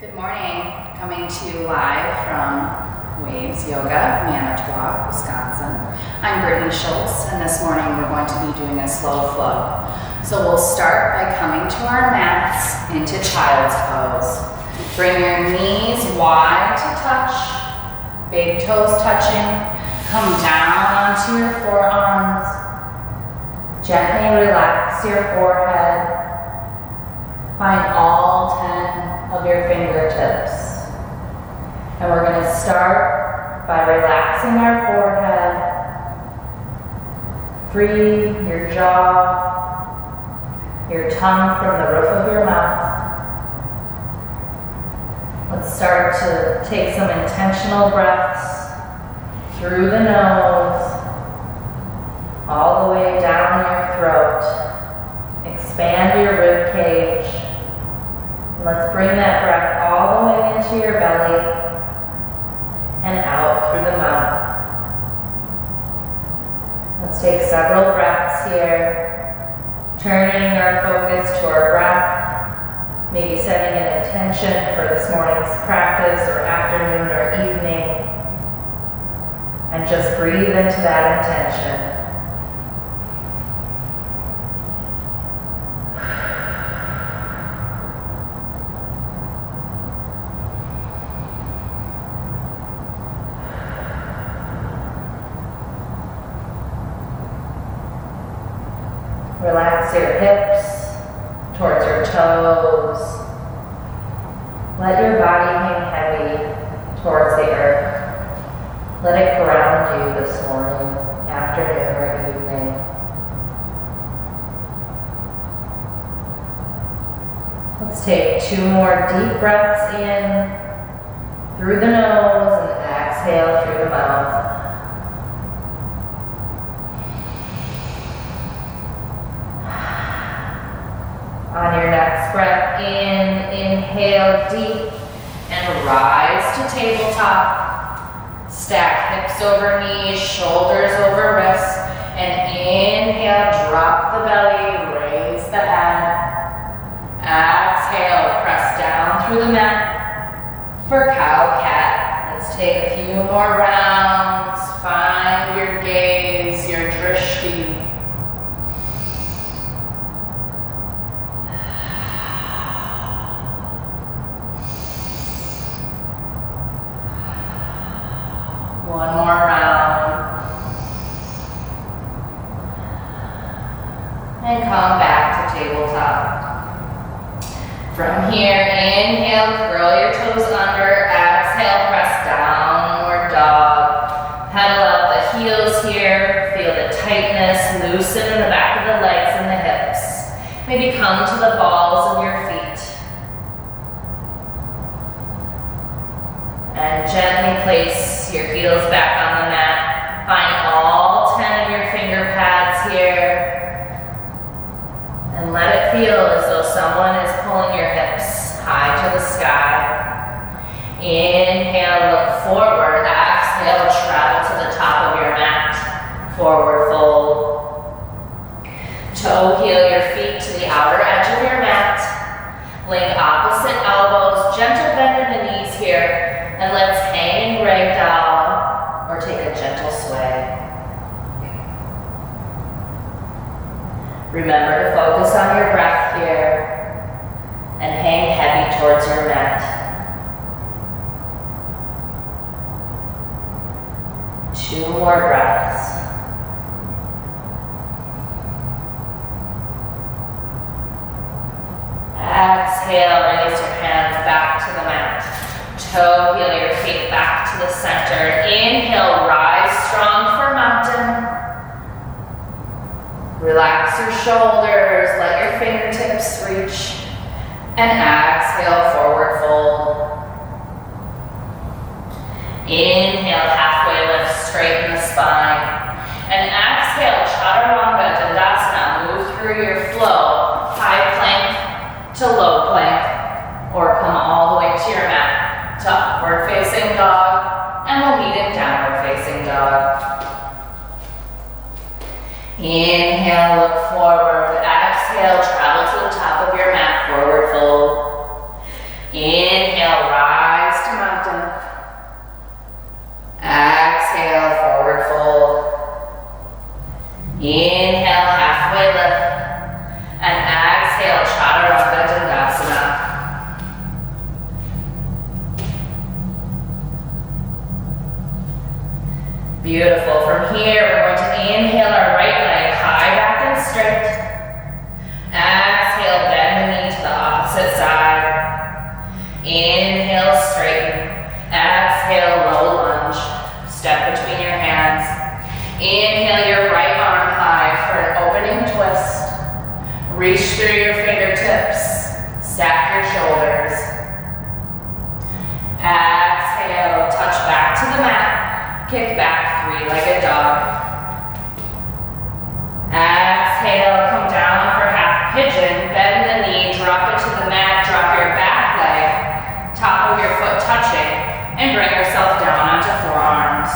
Good morning, coming to you live from Waves Yoga, Manitowoc, Wisconsin. I'm Brittany Schultz, and this morning we're going to be doing a slow flow. So we'll start by coming to our mats into child's pose. Bring your knees wide to touch, big toes touching. Come down onto your forearms. Gently relax your forehead. Find all 10 of your fingertips. And we're going to start by relaxing our forehead. Free your jaw, your tongue from the roof of your mouth. Let's start to take some intentional breaths through the nose, all the way down your throat. Expand your rib cage. Let's bring that breath all the way into your belly and out through the mouth. Let's take several breaths here, turning our focus to our breath, maybe setting an intention for this morning's practice or afternoon or evening, and just breathe into that intention. Relax your hips towards your toes. Let your body hang heavy towards the earth. Let it ground you this morning, afternoon, or evening. Let's take 2 more deep breaths in through the nose and exhale through the mouth. On your next breath in, inhale deep and rise to tabletop. Stack hips over knees, shoulders over wrists, and inhale, drop the belly, raise the head. Exhale, press down through the mat for cow-cat. Let's take a few more rounds. Find your gaze, your drishti. One more round. And come back to tabletop. From here, inhale, curl your toes under. Exhale, press downward dog. Pedal out the heels here. Feel the tightness, loosen in the back of the legs and the hips. Maybe come to the balls of your feet. And gently place your heels back on the mat. Find all 10 of your finger pads here. And let it feel as though someone is pulling your hips high to the sky. Inhale, look forward. Exhale, travel to the top of your mat. Forward fold. Toe heel your feet to the outer edge of your mat. Link opposite elbows. Gentle bend in the knees here. And let's hang ragdoll or take a gentle sway. Remember to focus on your breath here and hang heavy towards your mat. 2 more breaths. Exhale, release your hands back to the mat. Toe heel your feet back to the center. Inhale, rise strong for mountain. Relax your shoulders, let your fingertips reach. And exhale, forward fold. Inhale, halfway lift, straighten the spine. And exhale, chaturanga dandasana. Move through your flow, high plank to low plank, or come all the way to your mat. To upward facing dog, and we'll meet in downward facing dog. Inhale, look forward. Exhale, travel to the top of your mat, forward fold. Inhale, through your fingertips. Stack your shoulders. Exhale, touch back to the mat. Kick back, three-legged dog. Exhale, come down for half pigeon. Bend the knee, drop it to the mat. Drop your back leg, top of your foot touching, and bring yourself down onto forearms.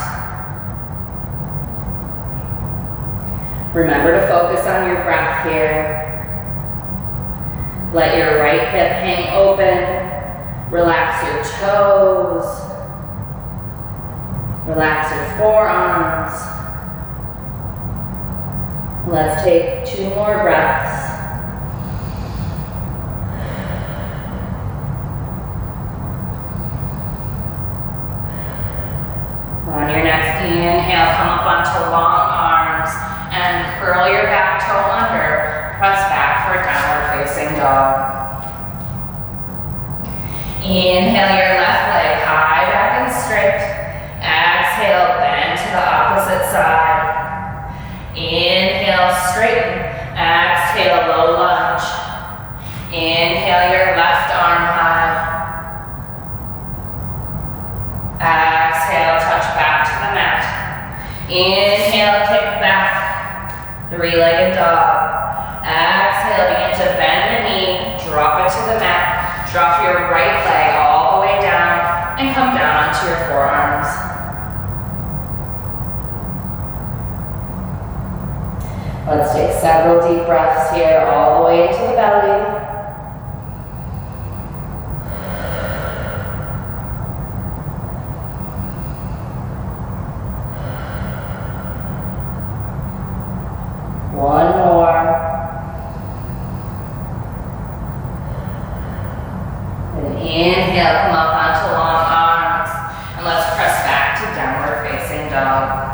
Remember to focus on your breath here. Let your right hip hang open. Relax your toes. Relax your forearms. Let's take 2 more breaths. On your next inhale, come up onto long arms and curl your back toe under. Press back for downward facing dog. Inhale your left leg high back and straight. Exhale, bend to the opposite side. Inhale, straighten. Exhale, low lunge. Inhale your left arm high. Exhale, touch back to the mat. Inhale, kick back. Three-legged dog. Exhale, begin to bend the knee. Drop it to the mat. Drop your right leg all the way down and come down onto your forearms. Let's take several deep breaths here, all the way into the belly. One more. And inhale, come up onto long arms. And let's press back to downward facing dog.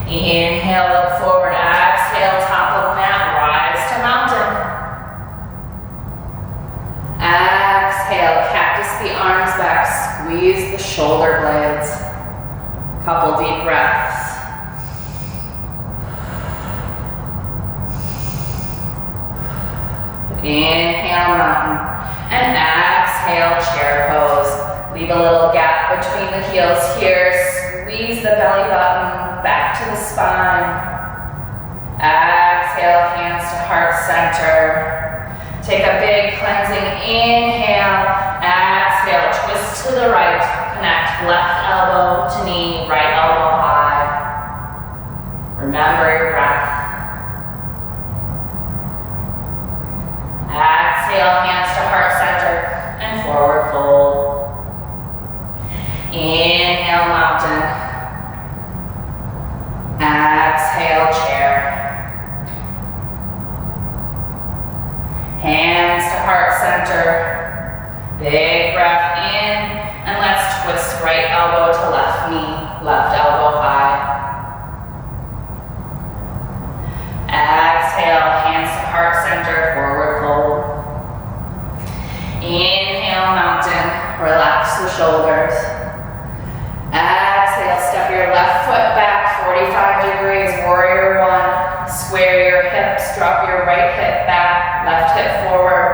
Inhale, look forward. Exhale, top of mat, rise to mountain. Exhale, cactus the arms back, squeeze the shoulder blades. Couple deep breaths. Inhale, mountain. And exhale, chair pose. Leave a little gap between the heels here. Squeeze the belly button back to the spine. Exhale, hands to heart center. Take a big cleansing inhale. Exhale, twist to the right. Connect left elbow to knee, right elbow high. Remember your breath. Exhale, hands to heart center and forward fold. Inhale, mountain. Exhale, chair. Hands to heart center. Big breath in, and let's twist right elbow to left knee, left elbow high. Exhale, hands to heart center, forward fold. Inhale, mountain, relax the shoulders. Exhale, step your left foot back 45 degrees, warrior one. Square your hips, drop your right hip back, left hip forward.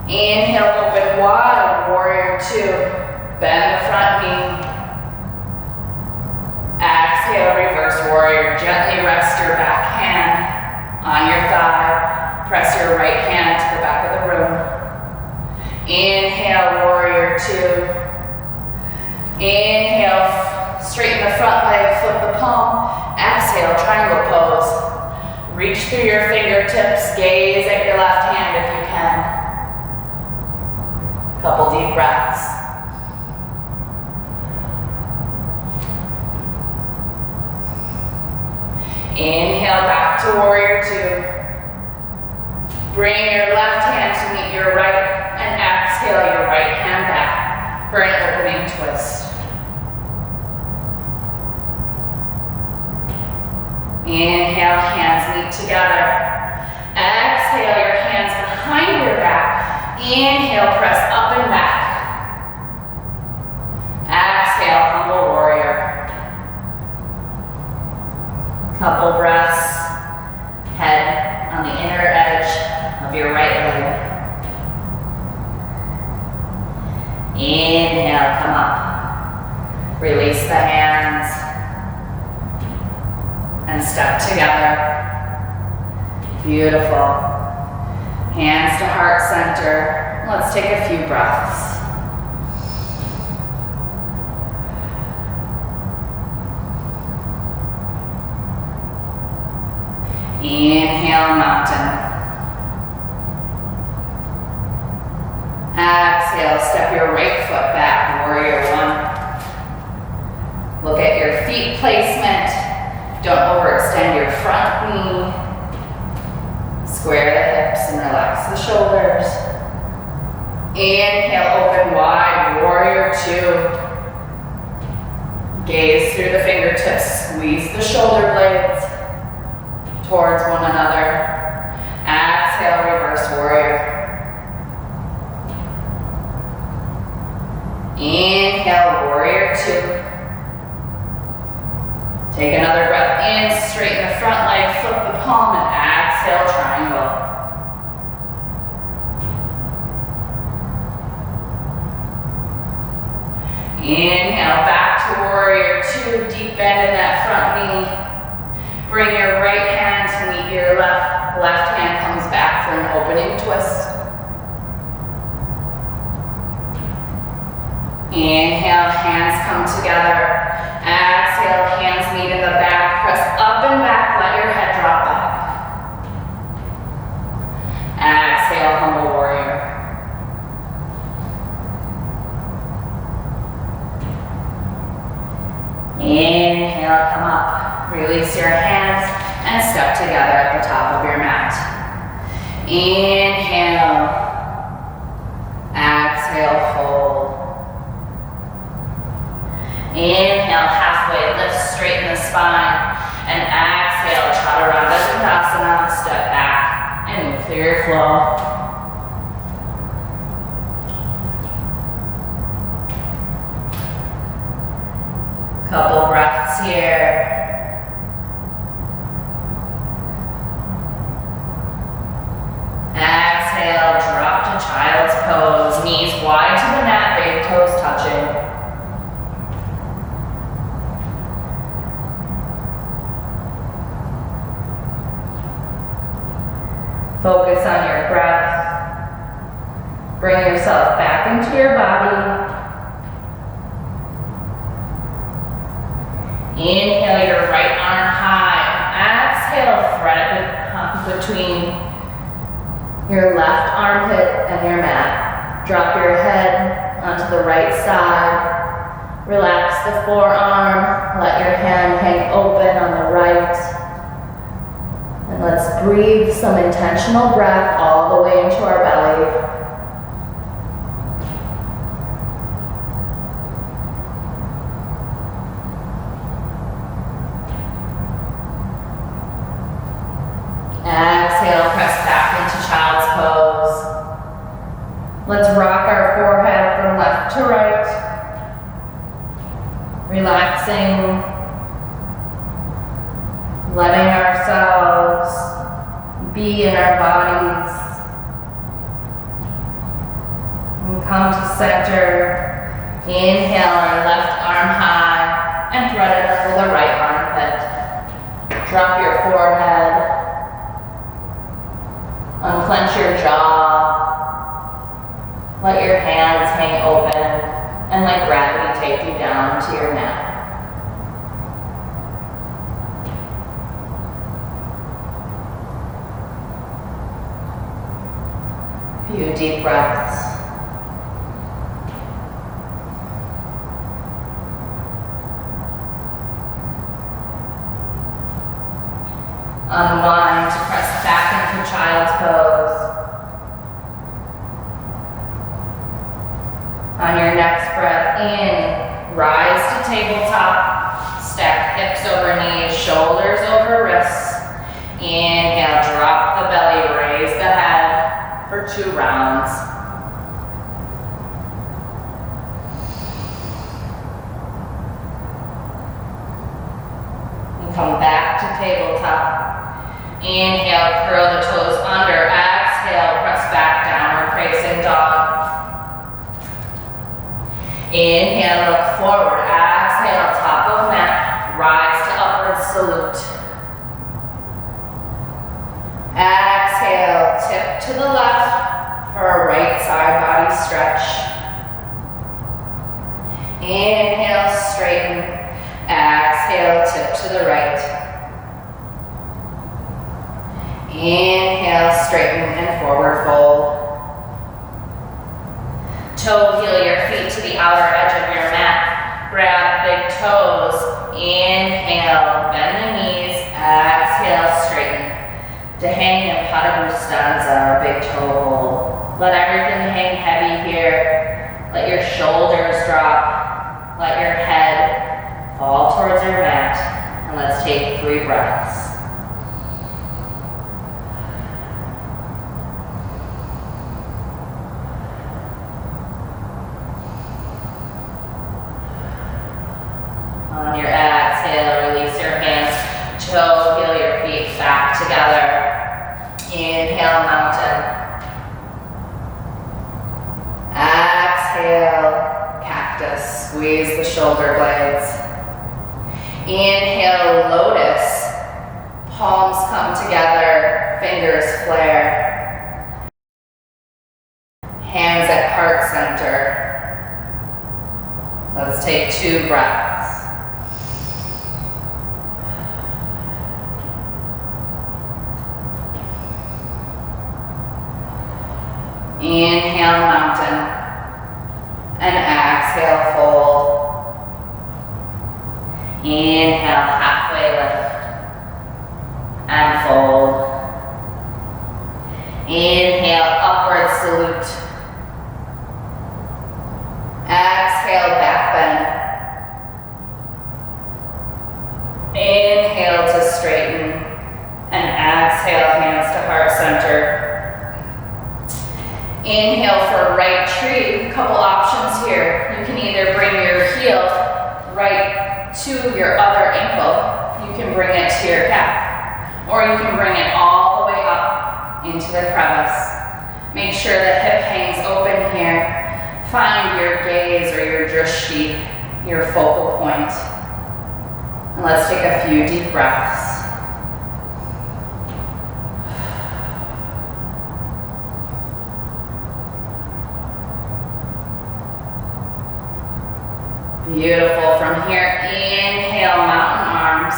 Inhale, open wide, warrior two. Bend the front knee. Exhale, reverse warrior. Gently rest your back hand on your thigh. Press your right hand to the back of the room. Inhale, warrior two. Inhale, straighten the front leg, flip the palm. Exhale, triangle pose. Reach through your fingertips, gaze at your left hand if you can. Couple deep breaths. Inhale, back to warrior two. Bring your left hand to meet your right, and exhale your right hand back for an opening twist. Inhale, hands meet together. Exhale, your hands behind your back. Inhale, press up and back. Exhale, humble warrior. Couple breaths, head and step together. Beautiful. Hands to heart center. Let's take a few breaths. Inhale, mountain. Exhale, step your right foot back, warrior one. Look at your feet placement. Don't overextend your front knee. Square the hips and relax the shoulders. Inhale, open wide, warrior two. Gaze through the fingertips, squeeze the shoulder blades towards one another. Exhale, reverse warrior. Inhale, warrior two. Take another breath in, straighten the front leg, flip the palm, and exhale, triangle. Inhale, back to warrior two, deep bend in that front knee. Bring your right hand to meet your left. Left hand comes back for an opening twist. Inhale, hands come together. Exhale, hands meet in the back. Press up and back, let your head drop back. Exhale, humble warrior. Inhale, come up. Release your hands and step together at the top of your mat. Inhale. Exhale, fold. Inhale, halfway lift, straighten the spine. And exhale, Chaturanga Dandasana, step back and move through your flow. Couple breaths here. Exhale, drop to child's pose. Knees wide to the mat, big toes touching. Focus on your breath. Bring yourself back into your body. Inhale your right arm high. Exhale, thread it between your left armpit and your mat. Drop your head onto the right side. Relax the forearm. Let your hand hang open on the right. And let's breathe some intentional breath all the way into our belly. Exhale, press back into child's pose. Let's rock our forehead from left to right. Relaxing, letting ourselves be in our bodies. And come to center. Inhale our left arm high and thread it under the right armpit. Drop your forehead. Unclench your jaw. Let your hands hang open and let gravity take you down to your mat. Few deep breaths. Unwind to press back into child's pose. On your next breath in, rise to tabletop. Stack hips over knees, shoulders over wrists. Inhale, drop the belly, raise the head for 2 rounds. And come back to tabletop. Inhale, curl the toes under. Exhale, press back, downward facing dog. Inhale, look forward. Exhale, top of mat. Rise to upward salute. exhale, tip to the left for a right side body stretch. Inhale, straighten. Exhale, tip to the right. Inhale, straighten and forward fold. Toe heel your feet to the outer edge of your mat. Grab big toes. Inhale, bend the knees. Exhale, straighten. To hang in Padangusthasana, big toe hold. Let everything hang heavy here. Let your shoulders drop. Let your head fall towards your mat. And let's take 3 breaths. On your exhale, release your hands. Toe heel your feet back together. Inhale, mountain. Exhale, cactus. Squeeze the shoulder blades. Inhale, lotus. Palms come together, fingers flare. Hands at heart center. Let's take 2 breaths. Inhale, mountain, and exhale, fold. Inhale, halfway lift, and fold. Inhale, upward salute. Exhale, back bend. Inhale to straighten, and exhale, hands to heart center. Inhale for right tree. Couple options here. You can either bring your heel right to your other ankle. You can bring it to your calf. Or you can bring it all the way up into the crevice. Make sure the hip hangs open here. Find your gaze or your drishti, your focal point. And let's take a few deep breaths. Beautiful. From here, inhale, mountain arms.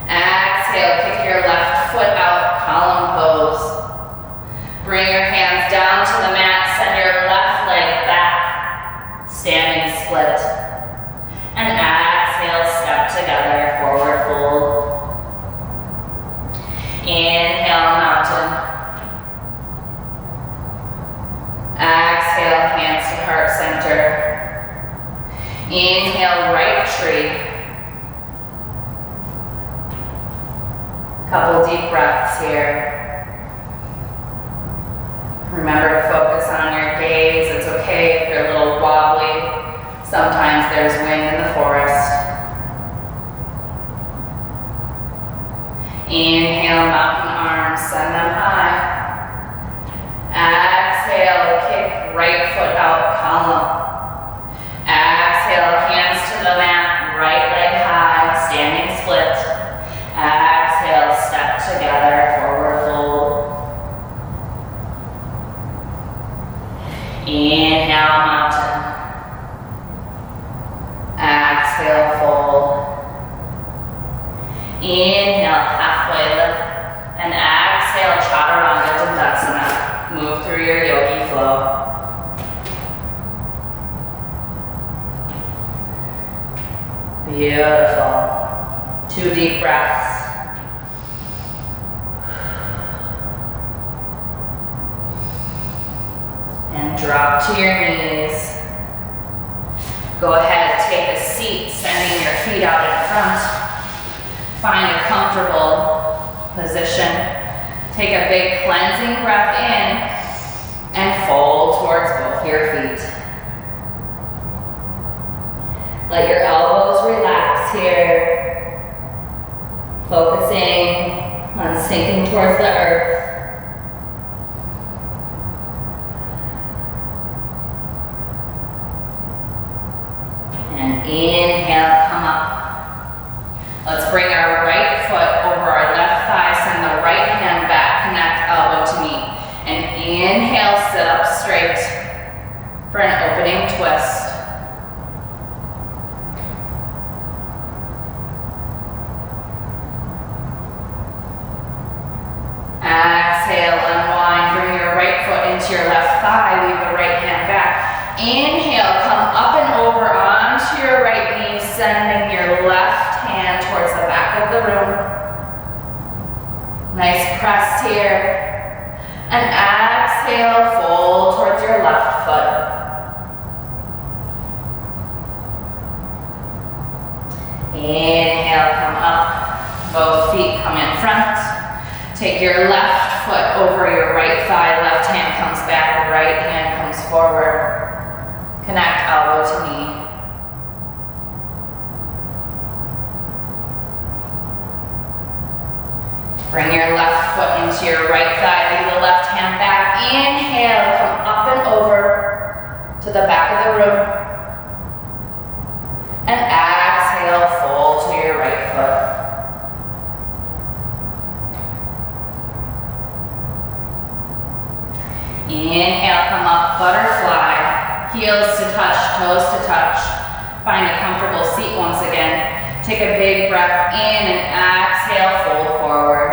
Exhale, kick your left foot out, column pose. Bring your hands down to the mat, send your left leg back, standing split. And exhale, step together, forward fold. Inhale, mountain. Exhale, hands to heart center. Inhale, right tree. Couple deep breaths here. Remember to focus on your gaze. It's okay if you're a little wobbly. Sometimes there's wind in the forest. Inhale, mountain arms, send them high. Exhale, kick right foot out, column. Exhale, hands to the mat, right leg high, standing split. Exhale, step together, forward fold. Inhale, mountain. Exhale, fold. Inhale, halfway lift. And exhale, chaturanga dandasana. Move through your yogi flow. Beautiful. 2 deep breaths. And drop to your knees. Go ahead, take a seat, sending your feet out in front. Find a comfortable position. Take a big cleansing breath in and fold towards both your feet. Let your elbows relax here, focusing on sinking towards the earth. And inhale, come up. Let's bring our right foot over our left thigh, send the right hand back, connect Inhale, come up and over onto your right knee, sending your left hand towards the back of the room. Nice press here. And exhale, fold towards your left foot. Inhale, come up. Both feet come in front. Take your left foot over your right thigh. Left hand comes back, right hand comes forward. Connect elbow to knee. Bring your left foot into your right thigh. Lead the left hand back. Inhale, come up and over to the back of the room. And exhale, fold to your right foot. Inhale, come up, butterfly. Heels to touch, toes to touch. Find a comfortable seat once again. Take a big breath in and exhale, fold forward.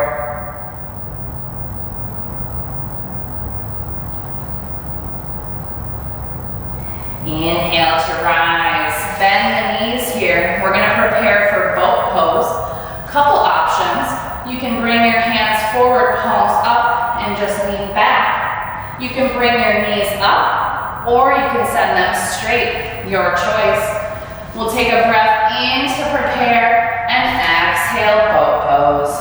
Inhale to rise. Bend the knees here. We're going to prepare for boat pose. Couple options. You can bring your hands forward, palms up, and just lean back. You can bring your knees up, or you can send them straight, your choice. We'll take a breath in to prepare and exhale, boat pose.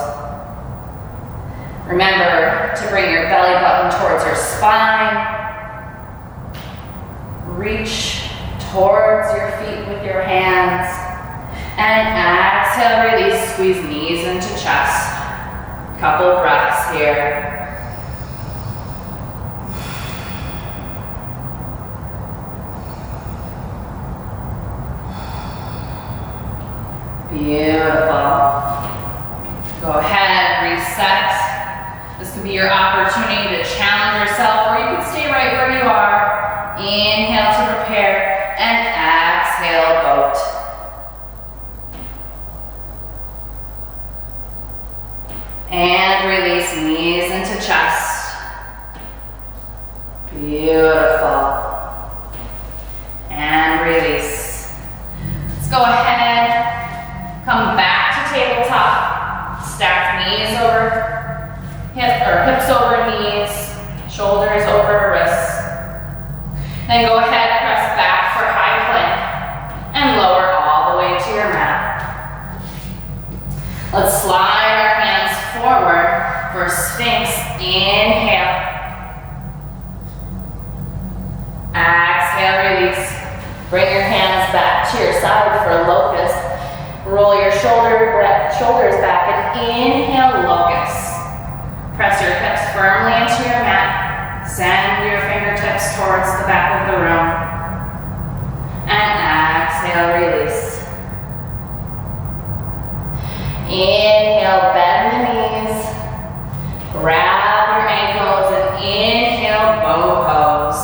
Remember to bring your belly button towards your spine. Reach towards your feet with your hands. And exhale, release, squeeze knees into chest. Couple breaths here. Beautiful. Go ahead, reset. This could be your opportunity to challenge yourself, or you could stay right where you are. Inhale to prepare, and exhale, boat. And release, knees into chest. Beautiful. And release. Let's go ahead. Come back to tabletop. Stack knees over hips over knees, shoulders over wrists. Then go ahead, press back for high plank and lower all the way to your mat. Let's slide our hands forward for Sphinx. Inhale. Exhale, release. Bring your hands back to your side for locust. Roll your shoulders back and inhale, locust. Press your hips firmly into your mat. Send your fingertips towards the back of the room. And exhale, release. Inhale, bend the knees. Grab your ankles and inhale, bow pose.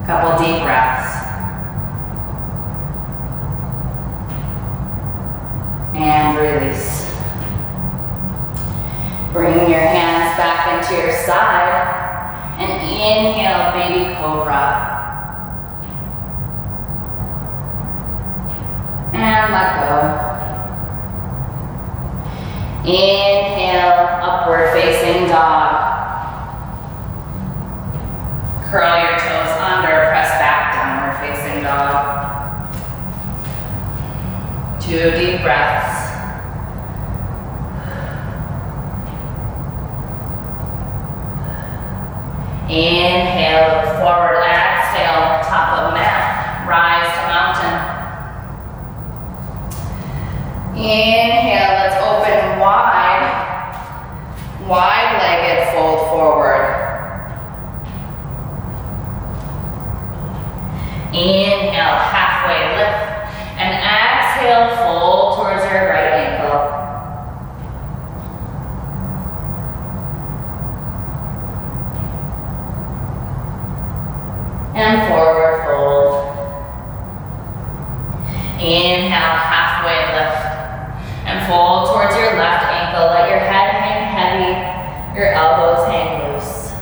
Couple deep breaths. And release. Bring your hands back into your side and inhale, baby cobra. And let go. Inhale, upward facing dog. Curl your toes under, press back, downward facing dog. 2 deep breaths. Inhale, look forward, exhale, top of mat, rise to mountain. Inhale, let's open wide, wide-legged fold forward. Inhale, halfway lift, and exhale, fold towards your right ankle. And forward fold. Inhale, halfway lift. And fold towards your left ankle. Let your head hang heavy, your elbows hang loose.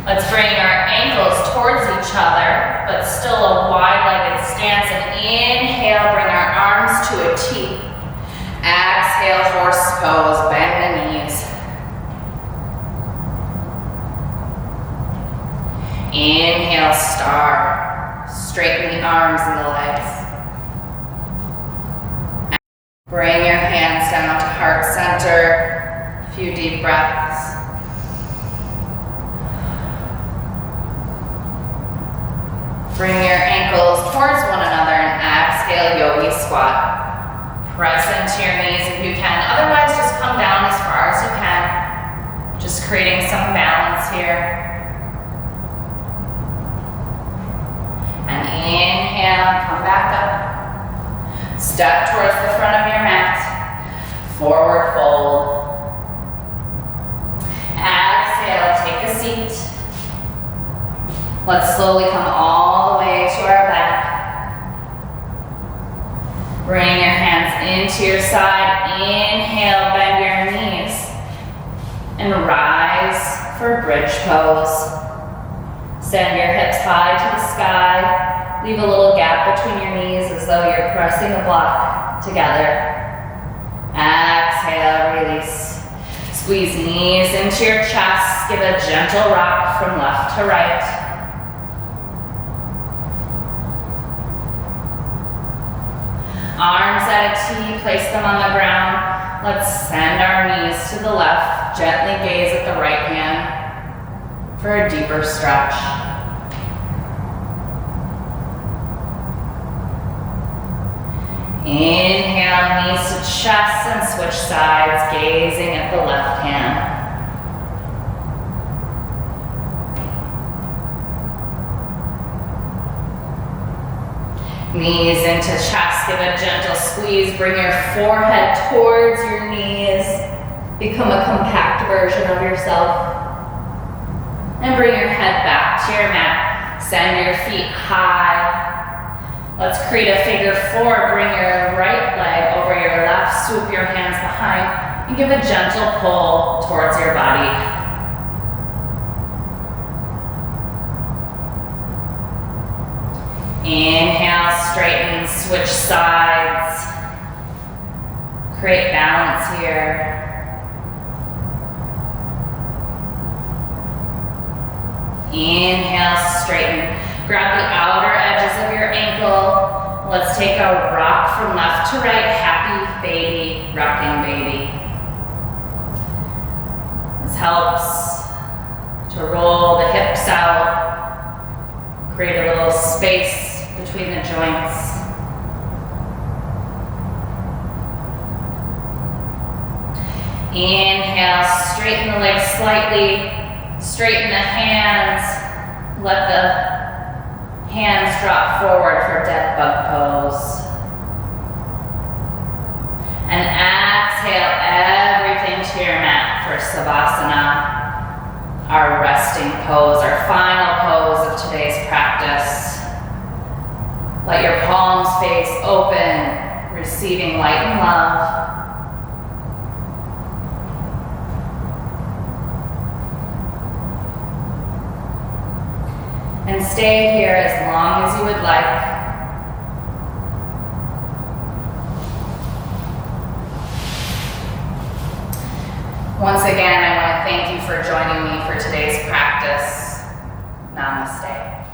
Let's bring our ankles towards each other, but still a wide-legged stance. And inhale, bring our arms to a T. Exhale, horse pose, bend the knees. Inhale, star. Straighten the arms and the legs. Bring your hands down to heart center. A few deep breaths. Bring your ankles towards one another and exhale, yogi squat. Press into your knees if you can. Otherwise, just come down as far as you can. Just creating some balance here. And inhale, come back up. Step towards the front of your mat. Forward fold. Exhale, take a seat. Let's slowly come all the way to our back. Bring your hands into your side. Inhale, bend your knees. And rise for bridge pose. Send your hips high to the sky. Leave a little gap between your knees as though you're pressing a block together. Exhale, release. Squeeze knees into your chest. Give a gentle rock from left to right. Arms at a T, place them on the ground. Let's send our knees to the left. Gently gaze at the right hand for a deeper stretch. Inhale, knees to chest and switch sides, gazing at the left hand. Knees into chest, give a gentle squeeze, bring your forehead towards your knees, become a compact version of yourself. And bring your head back to your mat, send your feet high. Let's create a figure four, bring your right leg over your left, swoop your hands behind, and give a gentle pull towards your body. Inhale, straighten, switch sides. Create balance here. Inhale, straighten. Grab the outer edges of your ankle. Let's take a rock from left to right. Happy baby, rocking baby. This helps to roll the hips out. Create a little space between the joints. Inhale, straighten the legs slightly, straighten the hands, let the hands drop forward for dead bug pose. And exhale everything to your mat for Savasana, our resting pose, our final pose of today's practice. Let your palms face open, receiving light and love. And stay here as long as you would like. Once again, I want to thank you for joining me for today's practice. Namaste.